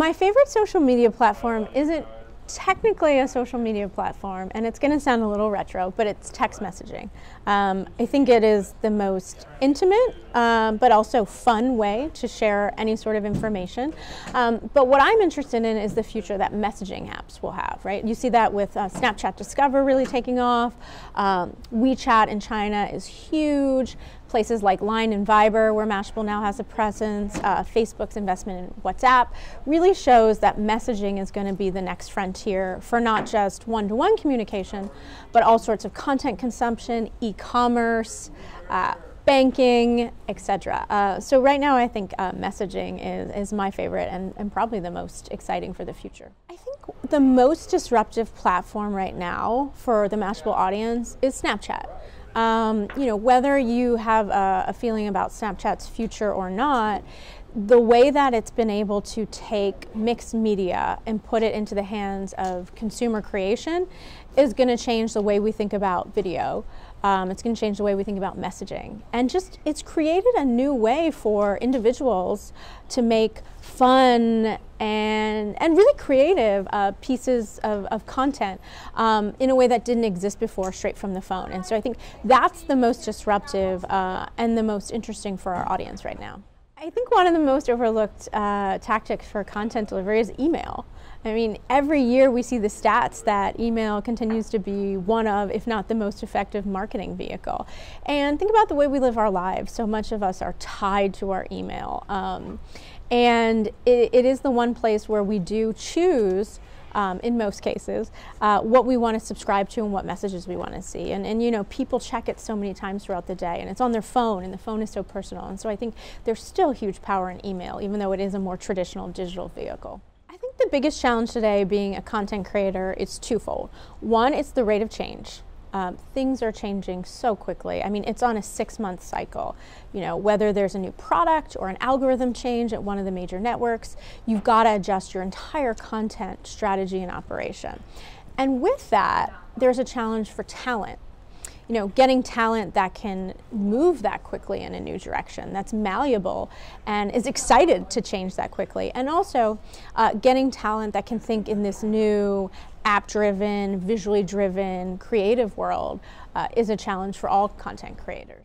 My favorite social media platform isn't technically a social media platform, and it's going to sound a little retro, but it's text messaging. I think it is the most intimate, but also fun way to share any sort of information. But what I'm interested in is the future that messaging apps will have, right? You see that with Snapchat Discover really taking off. WeChat in China is huge. Places like Line and Viber, where Mashable now has a presence, Facebook's investment in WhatsApp, really shows that messaging is going to be the next frontier for not just one-to-one communication, but all sorts of content consumption, e-commerce, banking, etc. So right now I think messaging is my favorite and probably the most exciting for the future. I think the most disruptive platform right now for the Mashable audience is Snapchat. Whether you have a feeling about Snapchat's future or not, the way that it's been able to take mixed media and put it into the hands of consumer creation is going to change the way we think about video. It's going to change the way we think about messaging. And it's created a new way for individuals to make fun and really creative pieces of content in a way that didn't exist before, straight from the phone. And so I think that's the most disruptive and the most interesting for our audience right now. I think one of the most overlooked tactics for content delivery is email. I mean, every year we see the stats that email continues to be one of, if not the most effective marketing vehicle. And think about the way we live our lives. So much of us are tied to our email. And it is the one place where we do choose, in most cases, what we want to subscribe to and what messages we want to see. And people check it so many times throughout the day, and it's on their phone, and the phone is so personal. And so I think there's still huge power in email, even though it is a more traditional digital vehicle. I think the biggest challenge today being a content creator is twofold. One, it's the rate of change. Things are changing so quickly. I mean, it's on a 6-month cycle. Whether there's a new product or an algorithm change at one of the major networks, you've got to adjust your entire content strategy and operation. And with that, there's a challenge for talent. Getting talent that can move that quickly in a new direction, that's malleable and is excited to change that quickly. And also getting talent that can think in this new app-driven, visually driven, creative world is a challenge for all content creators.